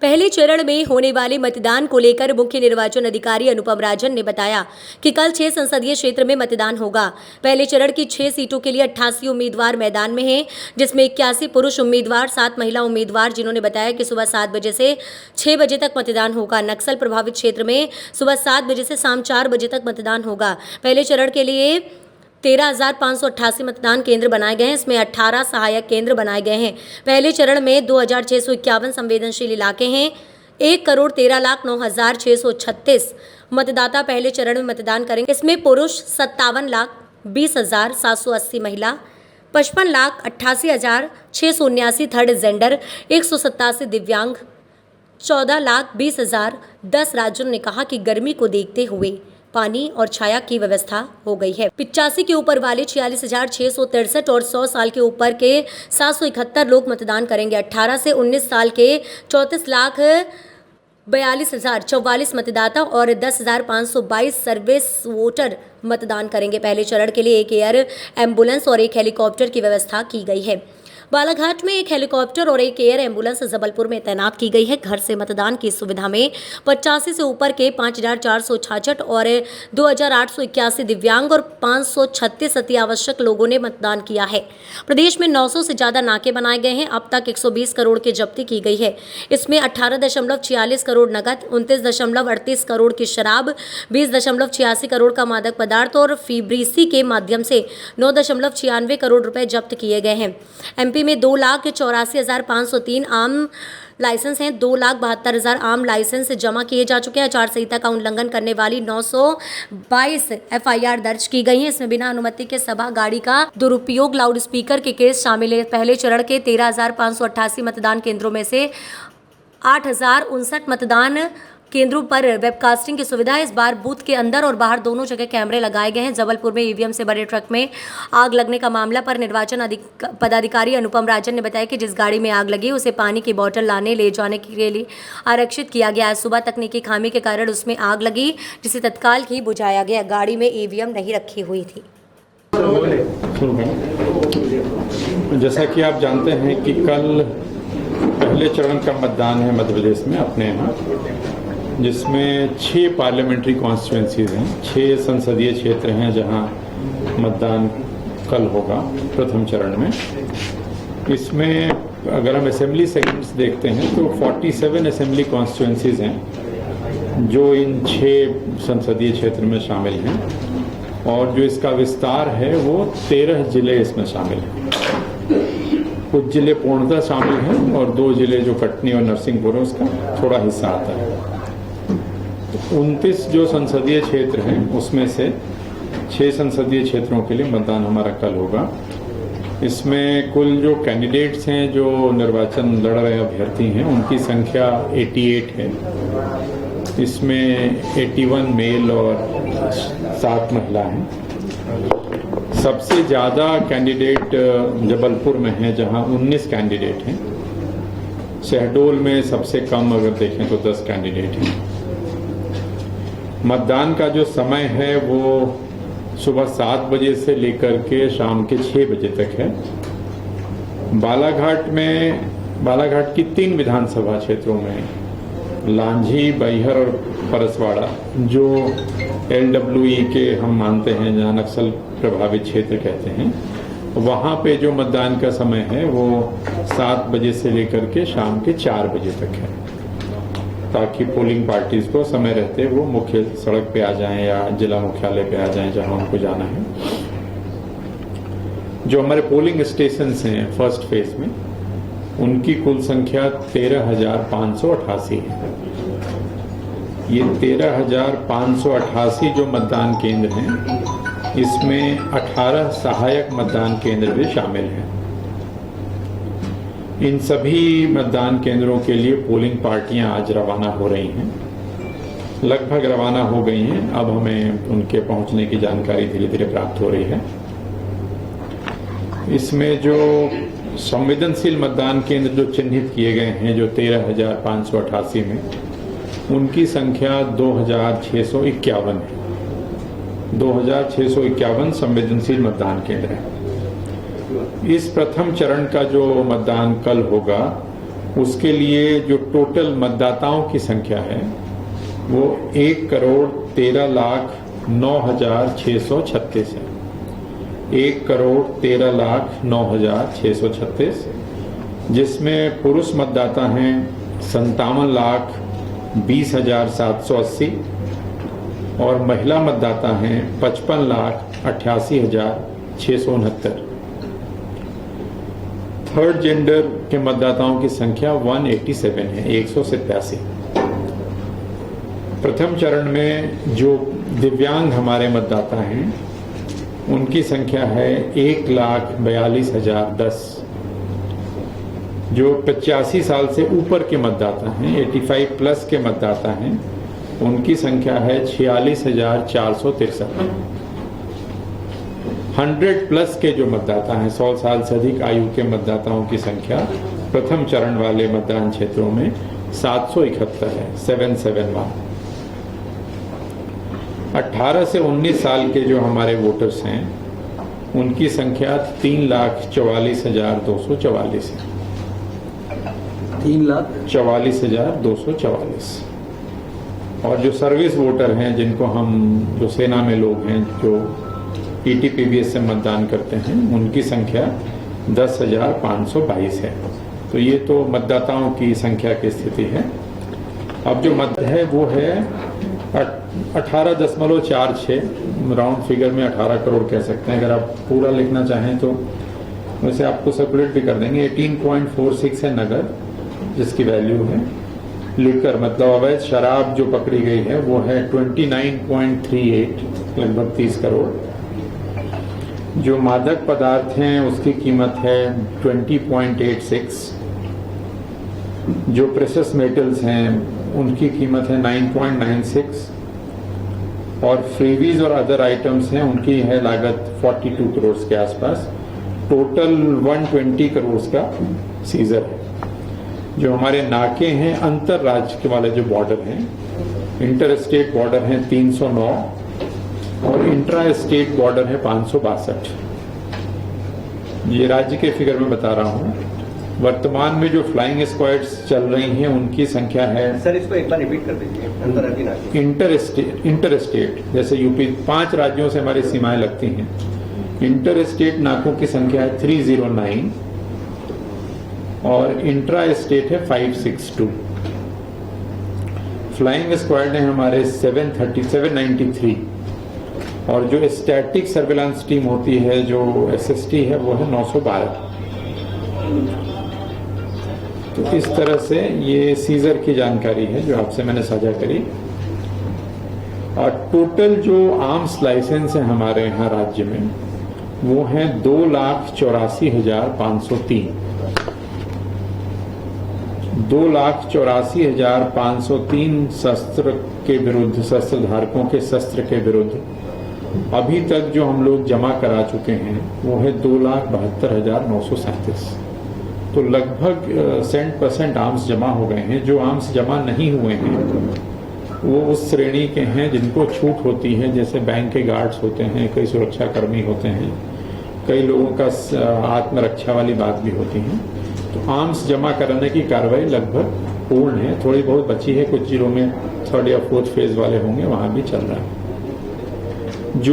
पहले चरण में होने वाले मतदान को लेकर मुख्य निर्वाचन अधिकारी अनुपम राजन ने बताया कि कल 6 संसदीय क्षेत्र में मतदान होगा। पहले चरण की 6 सीटों के लिए 88 उम्मीदवार मैदान में हैं, जिसमें 81 पुरुष उम्मीदवार, 7 महिला उम्मीदवार, जिन्होंने बताया कि सुबह 7 बजे से 6 बजे तक मतदान होगा। नक्सल प्रभावित क्षेत्र में सुबह 7 बजे से शाम 4 बजे तक मतदान होगा। पहले चरण के लिए 13,588 मतदान केंद्र बनाए गए हैं। इसमें 18 सहायक केंद्र बनाए गए हैं। पहले चरण में 2,651 संवेदनशील इलाके हैं। 1,13,09,636 मतदाता पहले चरण में मतदान करेंगे। इसमें पुरुष 57,20,780, महिला 55,88,679 थर्ड जेंडर, 187 दिव्यांग, 14,20,010। राज्यों ने कहा कि गर्मी को देखते हुए पानी और छाया की व्यवस्था हो गई है। 85 के ऊपर वाले 46,663 और 100 साल के ऊपर के 771 लोग मतदान करेंगे। 18 से 19 साल के 34,42,044 मतदाता और 10,522 सर्विस वोटर मतदान करेंगे। पहले चरण के लिए एक एयर एम्बुलेंस और एक हेलीकॉप्टर की व्यवस्था की गई है। बालाघाट में एक हेलीकॉप्टर और एक एयर एम्बुलेंस जबलपुर में तैनात की गई है। घर से मतदान की सुविधा में 85 से ऊपर के 5,466 और 2,881 दिव्यांग और 536 अति आवश्यक लोगों ने मतदान किया है। प्रदेश में 900 से ज़्यादा नाके बनाए गए हैं। अब तक 120 करोड़ की जब्ती की गई है। इसमें 18.46 करोड़ नकद, 29.38 करोड़ की शराब, 20.86 करोड़ का मादक पदार्थ और फीब्रीसी के माध्यम से 9.96 करोड़ रुपए जब्त किए गए हैं। एमपी में 2,84,503 आम लाइसेंस हैं। 2,72,000 आम लाइसेंस जमा किए जा चुके हैं। आचार संहिता का उल्लंघन करने वाली 922 एफआईआर दर्ज की गई हैं। इसमें बिना अनुमति के सभा, गाड़ी का दुरुपयोग, लाउड स्पीकर के केस शामिल है। पहले चरण के 13,588 मतदान केंद्रों में से 8,059 मतदान केंद्रों पर वेबकास्टिंग की सुविधा है। इस बार बूथ के अंदर और बाहर दोनों जगह कैमरे लगाए गए हैं। जबलपुर में ईवीएम से बड़े ट्रक में आग लगने का मामला पर निर्वाचन पदाधिकारी अनुपम राजन ने बताया कि जिस गाड़ी में आग लगी उसे पानी की बोतल लाने ले जाने के लिए आरक्षित किया गया। आज सुबह तकनीकी खामी के कारण उसमें आग लगी, जिसे तत्काल ही बुझाया गया। गाड़ी में ईवीएम नहीं रखी हुई थी। जैसा कि आप जानते हैं कि कल पहले चरण का मतदान है मध्य प्रदेश में अपने यहाँ, जिसमें 6 पार्लियामेंट्री कॉन्स्टिट्यूंसीज हैं, 6 संसदीय क्षेत्र हैं जहां मतदान कल होगा प्रथम चरण में। इसमें अगर हम असेंबली सेगमेंट्स देखते हैं तो 47 असेंबली कॉन्स्टिट्यूंसीज हैं जो इन 6 संसदीय क्षेत्र में शामिल हैं, और जो इसका विस्तार है वो 13 जिले इसमें शामिल हैं। कुछ जिले पूर्णतः शामिल हैं और 2 जिले जो कटनी और नरसिंहपुर है उसका थोड़ा हिस्सा आता है। 29 जो संसदीय क्षेत्र हैं उसमें से 6 संसदीय क्षेत्रों के लिए मतदान हमारा कल होगा। इसमें कुल जो कैंडिडेट्स हैं, जो निर्वाचन लड़ रहे अभ्यर्थी हैं, उनकी संख्या 88 है। इसमें 81 मेल और 7 महिला हैं। सबसे ज़्यादा कैंडिडेट जबलपुर में हैं जहां 19 कैंडिडेट हैं। शहडोल में सबसे कम अगर देखें तो 10 कैंडिडेट हैं। मतदान का जो समय है वो सुबह 7 बजे से लेकर के शाम के 6 बजे तक है। बालाघाट की 3 विधानसभा क्षेत्रों में लांझी, बैहर और परसवाड़ा, जो LWE के हम मानते हैं, जहाँ नक्सल प्रभावित क्षेत्र कहते हैं, वहाँ पे जो मतदान का समय है वो 7 बजे से लेकर के शाम के 4 बजे तक है, ताकि पोलिंग पार्टीज को समय रहते वो मुख्य सड़क पे आ जाएं या जिला मुख्यालय पे आ जाएं जहां उनको जाना है। जो हमारे पोलिंग स्टेशंस हैं फर्स्ट फेज में, उनकी कुल संख्या 13,588 है। ये 13,588 जो मतदान केंद्र हैं, इसमें 18 सहायक मतदान केंद्र भी शामिल हैं। इन सभी मतदान केंद्रों के लिए पोलिंग पार्टियां आज रवाना हो रही हैं, लगभग रवाना हो गई हैं। अब हमें उनके पहुंचने की जानकारी धीरे धीरे प्राप्त हो रही है। इसमें जो संवेदनशील मतदान केंद्र जो चिन्हित किए गए हैं, जो 13,588 में, उनकी संख्या 2,651 है। 2,651 संवेदनशील मतदान केंद्र हैं। इस प्रथम चरण का जो मतदान कल होगा उसके लिए जो टोटल मतदाताओं की संख्या है वो 1,13,09,636 है। 1,13,09,636, जिसमें पुरुष मतदाता हैं 57,20,780 और महिला मतदाता हैं 55,88,669। थर्ड जेंडर के मतदाताओं की संख्या 187 है, 187। प्रथम चरण में जो दिव्यांग हमारे मतदाता हैं उनकी संख्या है 1,42,010। जो 85 साल से ऊपर के मतदाता हैं, 85 प्लस के मतदाता हैं, उनकी संख्या है 46,463। 100 प्लस के जो मतदाता हैं, 100 साल से अधिक आयु के मतदाताओं की संख्या प्रथम चरण वाले मतदान क्षेत्रों में 771 है, 771। 18 से 19 साल के जो हमारे वोटर्स हैं उनकी संख्या 3,44,244 है। 3,44,244। और जो सर्विस वोटर हैं, जिनको हम जो सेना में लोग हैं जो PTPBS से मतदान करते हैं, उनकी संख्या 10,522 है। तो ये तो मतदाताओं की संख्या की स्थिति है। अब जो मत है वो है 18.46, राउंड फिगर में 18 करोड़ कह सकते हैं। अगर आप पूरा लिखना चाहें तो वैसे आपको सर्कुलेट भी कर देंगे। 18.46 है नगद, जिसकी वैल्यू है। लिकर मतलब अवैध शराब जो पकड़ी गई है वो है 29.38, लगभग 30 करोड़। जो मादक पदार्थ हैं उसकी कीमत है 20.86। जो प्रेशियस मेटल्स हैं उनकी कीमत है 9.96। और फ्रीवीज और अदर आइटम्स हैं, उनकी है लागत 42 करोड़ के आसपास। टोटल 120 करोड़ का सीजर है। जो हमारे नाके हैं अंतर राज्य के वाले जो बॉर्डर हैं, इंटर स्टेट बॉर्डर हैं 309 और इंट्रा स्टेट बॉर्डर है 562। ये राज्य के फिगर में बता रहा हूं। वर्तमान में जो फ्लाइंग स्क्वाड्स चल रही हैं उनकी संख्या है, सर इसको एक बार रिपीट कर दीजिए। इंटर स्टेट जैसे यूपी 5 राज्यों से हमारी सीमाएं लगती हैं। इंटर स्टेट नाकों की संख्या है 309 और इंट्रा स्टेट है 562। फ्लाइंग स्क्वाड है हमारे 793 और जो स्टैटिक सर्विलांस टीम होती है जो SST है वो है 912। तो इस तरह से ये सीजर की जानकारी है जो आपसे मैंने साझा करी। और टोटल जो आर्म्स लाइसेंस है हमारे यहाँ राज्य में वो है 2,84,503। 2,84,503 शस्त्र के विरुद्ध, शस्त्र धारकों के शस्त्र के विरुद्ध अभी तक जो हम लोग जमा करा चुके हैं वो है 2,72,937। तो लगभग 100% आर्म्स जमा हो गए हैं। जो आर्म्स जमा नहीं हुए हैं वो उस श्रेणी के हैं जिनको छूट होती है, जैसे बैंक के गार्ड्स होते हैं, कई सुरक्षा कर्मी होते हैं, कई लोगों का आत्मरक्षा वाली बात भी होती है। तो आर्म्स जमा कराने की कार्रवाई लगभग पूर्ण है। थोड़ी बहुत बची है, कुछ जिलों में 3rd या 4th फेज वाले होंगे, वहां भी चल रहा है।